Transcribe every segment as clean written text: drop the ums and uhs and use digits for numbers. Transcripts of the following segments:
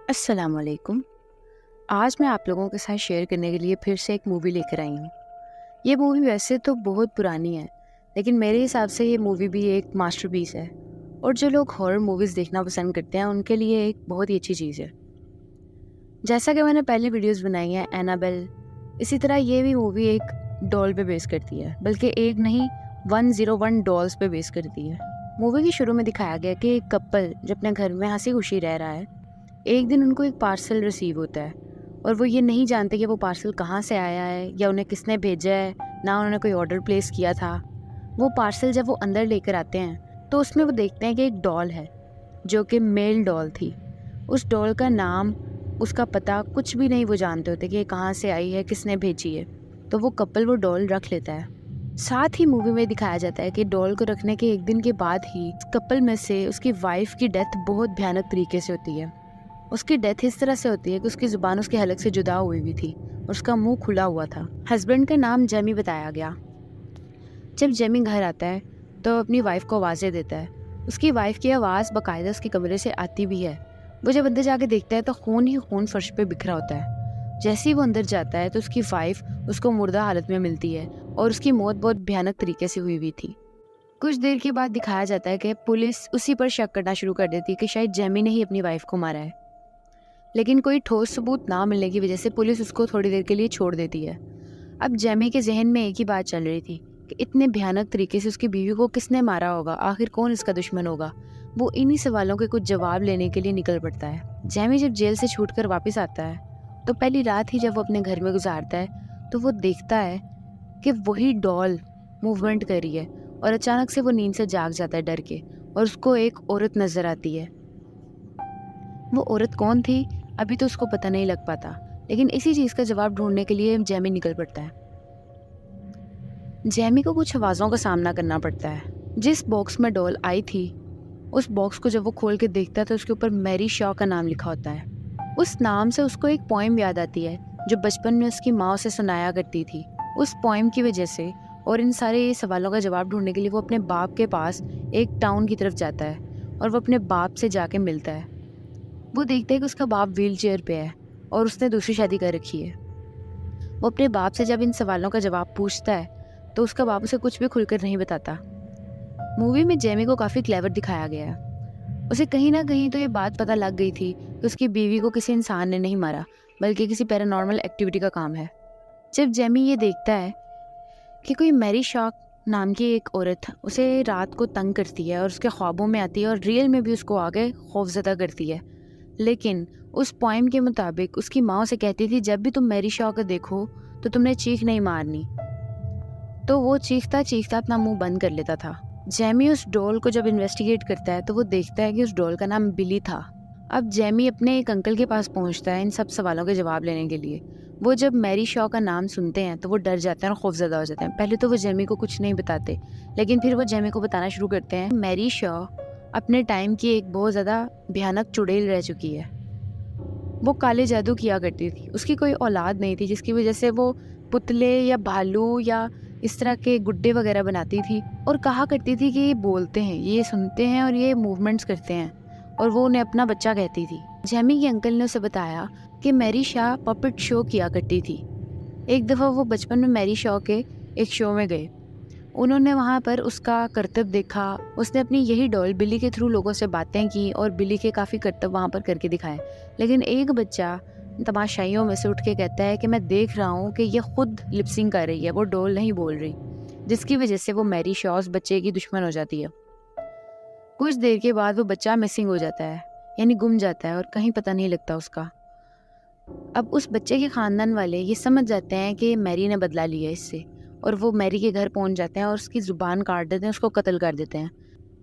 अस्सलाम वालेकुम। आज मैं आप लोगों के साथ शेयर करने के लिए फिर से एक मूवी लेकर आई हूँ। ये मूवी वैसे तो बहुत पुरानी है, लेकिन मेरे हिसाब से ये मूवी भी एक मास्टरपीस है और जो लोग हॉरर मूवीज़ देखना पसंद करते हैं उनके लिए एक बहुत ही अच्छी चीज़ है। जैसा कि मैंने पहले वीडियोस बनाई हैं एनाबेल, इसी तरह ये भी मूवी एक डॉल पे बेस करती है, बल्कि एक नहीं 101 डॉल्स पे बेस करती है। मूवी के शुरू में दिखाया गया कि एक कपल जो अपने घर में हंसी खुशी रह रहा है, एक दिन उनको एक पार्सल रिसीव होता है और वो ये नहीं जानते कि वो पार्सल कहाँ से आया है या उन्हें किसने भेजा है, ना उन्होंने कोई ऑर्डर प्लेस किया था। वो पार्सल जब वो अंदर लेकर आते हैं तो उसमें वो देखते हैं कि एक डॉल है जो कि मेल डॉल थी। उस डॉल का नाम, उसका पता कुछ भी नहीं वो जानते होते कि ये कहाँ से आई है, किसने भेजी है। तो वो कपल वो डॉल रख लेता है। साथ ही मूवी में दिखाया जाता है कि डॉल को रखने के एक दिन के बाद ही कपल में से उसकी वाइफ की डेथ बहुत भयानक तरीके से होती है। उसकी डेथ इस तरह से होती है कि उसकी जुबान उसके हलक से जुदा हुई हुई थी और उसका मुंह खुला हुआ था। हस्बैंड का नाम जेमी बताया गया। जब जेमी घर आता है तो अपनी वाइफ को आवाज़ें देता है। उसकी वाइफ की आवाज़ बाकायदा उसके कमरे से आती भी है। वो जब अंदर जाके देखता है तो खून ही खून फर्श पे बिखरा होता है। जैसे ही वो अंदर जाता है तो उसकी वाइफ उसको मुर्दा हालत में मिलती है और उसकी मौत बहुत भयानक तरीके से हुई हुई थी। कुछ देर के बाद दिखाया जाता है कि पुलिस उसी पर शक करना शुरू कर देती है कि शायद जेमी ने ही अपनी वाइफ को मारा है, लेकिन कोई ठोस सबूत ना मिलने की वजह से पुलिस उसको थोड़ी देर के लिए छोड़ देती है। अब जेमी के जहन में एक ही बात चल रही थी कि इतने भयानक तरीके से उसकी बीवी को किसने मारा होगा, आखिर कौन इसका दुश्मन होगा। वो इन्हीं सवालों के कुछ जवाब लेने के लिए निकल पड़ता है। जेमी जब जेल से छूटकर वापस आता है तो पहली रात ही जब वो अपने घर में गुजारता है तो वो देखता है कि वही डॉल मूवमेंट कर रही है और अचानक से वो नींद से जाग जाता है डर के, और उसको एक औरत नजर आती है। वो औरत कौन थी अभी तो उसको पता नहीं लग पाता, लेकिन इसी चीज़ का जवाब ढूंढने के लिए जेमी निकल पड़ता है। जेमी को कुछ आवाज़ों का सामना करना पड़ता है। जिस बॉक्स में डॉल आई थी उस बॉक्स को जब वो खोल के देखता है तो उसके ऊपर मैरी शॉ का नाम लिखा होता है। उस नाम से उसको एक पोएम याद आती है जो बचपन में उसकी माँ उसे सुनाया करती थी। उस पोएम की वजह से और इन सारे सवालों का जवाब ढूंढने के लिए वो अपने बाप के पास एक टाउन की तरफ जाता है और वो अपने बाप से जाके मिलता है। वो देखता है कि उसका बाप व्हील चेयर पे है और उसने दूसरी शादी कर रखी है। वो अपने बाप से जब इन सवालों का जवाब पूछता है तो उसका बाप उसे कुछ भी खुलकर नहीं बताता। मूवी में जेमी को काफ़ी क्लेवर दिखाया गया है। उसे कहीं ना कहीं तो ये बात पता लग गई थी कि उसकी बीवी को किसी इंसान ने नहीं मारा, बल्कि किसी पैरानॉर्मल एक्टिविटी का काम है। जब जेमी ये देखता है कि कोई मैरी शॉ नाम की एक औरत उसे रात को तंग करती है और उसके ख्वाबों में आती है और रियल में भी उसको आगे खौफजदा करती है, लेकिन उस पोएम के मुताबिक उसकी माँ उसे कहती थी जब भी तुम मैरी शॉ को देखो तो तुमने चीख नहीं मारनी, तो वो चीखता चीखता अपना मुंह बंद कर लेता था। जेमी उस डॉल को जब इन्वेस्टिगेट करता है तो वो देखता है कि उस डॉल का नाम बिली था। अब जेमी अपने एक अंकल के पास पहुंचता है इन सब सवालों के जवाब लेने के लिए। वो जब मैरी शॉ का नाम सुनते हैं तो वो डर जाते हैं और खौफजदा हो जाते हैं। पहले तो वो जेमी को कुछ नहीं बताते, लेकिन फिर वो जेमी को बताना शुरू करते हैं। मैरी शॉ अपने टाइम की एक बहुत ज़्यादा भयानक चुड़ैल रह चुकी है। वो काले जादू किया करती थी। उसकी कोई औलाद नहीं थी जिसकी वजह से वो पुतले या भालू या इस तरह के गुड्डे वगैरह बनाती थी और कहा करती थी कि ये बोलते हैं, ये सुनते हैं और ये मूवमेंट्स करते हैं, और वो उन्हें अपना बच्चा कहती थी। जेमी के अंकल ने उसे बताया कि मैरी शॉ पपेट शो किया करती थी। एक दफ़ा वो बचपन में मैरी शॉ के एक शो में गए। उन्होंने वहाँ पर उसका करतब देखा। उसने अपनी यही डॉल बिली के थ्रू लोगों से बातें की और बिली के काफ़ी करतब वहाँ पर करके दिखाए। लेकिन एक बच्चा तमाशाइयों में से उठ के कहता है कि मैं देख रहा हूँ कि ये खुद लिपसिंग कर रही है, वो डॉल नहीं बोल रही, जिसकी वजह से वो मैरी शॉ उस बच्चे की दुश्मन हो जाती है। कुछ देर के बाद वो बच्चा मिसिंग हो जाता है, यानी गुम जाता है और कहीं पता नहीं लगता उसका। अब उस बच्चे के खानदान वाले ये समझ जाते हैं कि मैरी ने बदला लिया इससे, और वो मैरी के घर पहुंच जाते हैं और उसकी ज़ुबान काट देते हैं, उसको कत्ल कर देते हैं।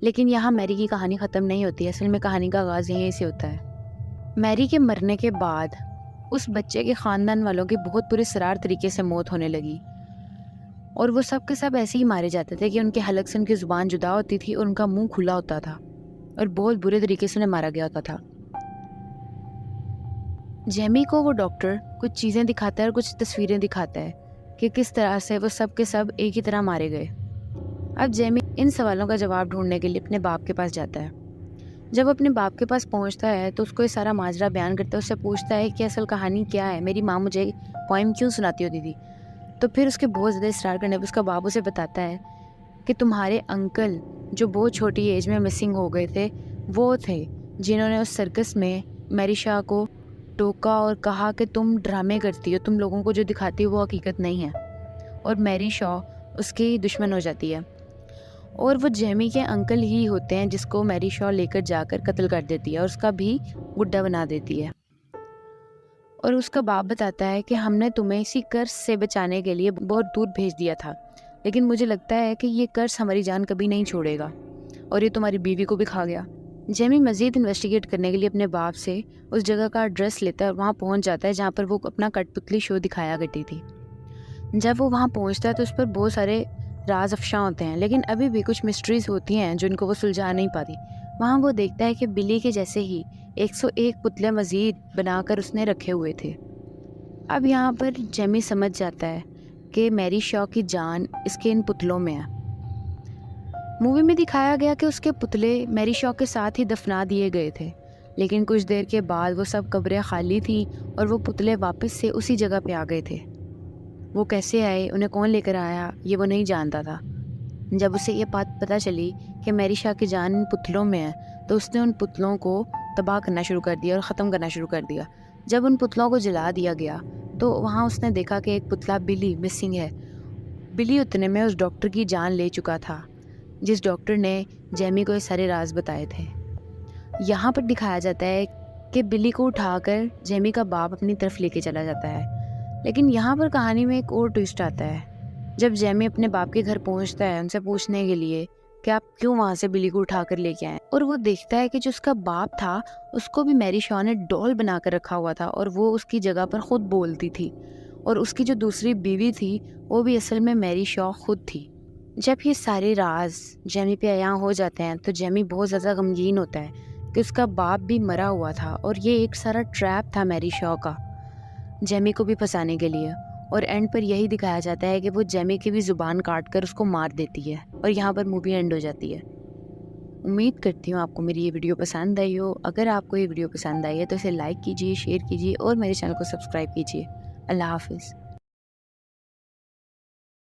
लेकिन यहाँ मैरी की कहानी ख़त्म नहीं होती है। असल में कहानी का आगाज़ यहीं से होता है। मैरी के मरने के बाद उस बच्चे के ख़ानदान वालों की बहुत पुरस्रार तरीके से मौत होने लगी, और वो सब के सब ऐसे ही मारे जाते थे कि उनके हलक से उनकी ज़ुबान जुदा होती थी और उनका मुँह खुला होता था और बहुत बुरे तरीके से उन्हें मारा गया होता था। जेमी को वो डॉक्टर कुछ चीज़ें दिखाता है और कुछ तस्वीरें दिखाता है कि किस तरह से वो सब के सब एक ही तरह मारे गए। अब जेमी इन सवालों का जवाब ढूंढने के लिए अपने बाप के पास जाता है। जब अपने बाप के पास पहुंचता है तो उसको ये सारा माजरा बयान करता है, उससे पूछता है कि असल कहानी क्या है, मेरी माँ मुझे पोइम क्यों सुनाती होती थी। तो फिर उसके बहुत ज़्यादा इसरार करने पर उसका बाप उसे बताता है कि तुम्हारे अंकल जो बहुत छोटी एज में मिसिंग हो गए थे, वो थे जिन्होंने उस सर्कस में मैरी शाह को टोका और कहा कि तुम ड्रामे करती हो, तुम लोगों को जो दिखाती हो वो हकीकत नहीं है। और मैरी शॉ उसकी दुश्मन हो जाती है और वो जेमी के अंकल ही होते हैं जिसको मैरी शॉ लेकर जाकर कत्ल कर देती है और उसका भी गुड्डा बना देती है। और उसका बाप बताता है कि हमने तुम्हें इसी कर्ज से बचाने के लिए बहुत दूर भेज दिया था, लेकिन मुझे लगता है कि ये कर्ज हमारी जान कभी नहीं छोड़ेगा और ये तुम्हारी बीवी को भी खा गया। जेमी मज़ीद इन्वेस्टिगेट करने के लिए अपने बाप से उस जगह का एड्रेस लेता है और वहाँ पहुँच जाता है जहाँ पर वो अपना कठपुतली शो दिखाया करती थी। जब वो वहाँ पहुँचता है तो उस पर बहुत सारे राज अफ़शा होते हैं, लेकिन अभी भी कुछ मिस्ट्रीज़ होती हैं जिनको वो सुलझा नहीं पाती। वहाँ वो देखता है कि बिली के जैसे ही 101 पुतले मज़ीद बनाकर उसने रखे हुए थे। अब यहाँ पर जेमी समझ जाता है कि मैरी शॉ की जान इसके इन पुतलों में है। मूवी में दिखाया गया कि उसके पुतले मैरी शॉ के साथ ही दफना दिए गए थे, लेकिन कुछ देर के बाद वो सब कब्रें खाली थी और वो पुतले वापस से उसी जगह पे आ गए थे। वो कैसे आए, उन्हें कौन लेकर आया, ये वो नहीं जानता था। जब उसे ये बात पता चली कि मैरी शाह की जान इन पुतलों में है, तो उसने उन पुतलों को तबाह करना शुरू कर दिया और ख़त्म करना शुरू कर दिया। जब उन पुतलों को जला दिया गया तो वहाँ उसने देखा कि एक पुतला बिली मिसिंग है। बिली उतने में उस डॉक्टर की जान ले चुका था जिस डॉक्टर ने जेमी को ये सारे राज बताए थे। यहाँ पर दिखाया जाता है कि बिली को उठाकर जेमी का बाप अपनी तरफ लेके चला जाता है, लेकिन यहाँ पर कहानी में एक और ट्विस्ट आता है। जब जेमी अपने बाप के घर पहुँचता है उनसे पूछने के लिए कि आप क्यों वहाँ से बिली को उठा कर लेके आए, और वो देखता है कि जो उसका बाप था उसको भी मैरी शॉ ने डॉल बना कर रखा हुआ था और वो उसकी जगह पर खुद बोलती थी, और उसकी जो दूसरी बीवी थी वो भी असल में मैरी शॉ खुद थी। जब ये सारे राज जेमी पे अयां हो जाते हैं तो जेमी बहुत ज़्यादा गमगीन होता है कि उसका बाप भी मरा हुआ था और ये एक सारा ट्रैप था मैरी शॉ का जेमी को भी फंसाने के लिए। और एंड पर यही दिखाया जाता है कि वो जेमी की भी ज़ुबान काट कर उसको मार देती है और यहाँ पर मूवी एंड हो जाती है। उम्मीद करती हूँ आपको मेरी ये वीडियो पसंद आई हो। अगर आपको ये वीडियो पसंद आई है तो इसे लाइक कीजिए, शेयर कीजिए और मेरे चैनल को सब्सक्राइब कीजिए। अल्लाह हाफिज़।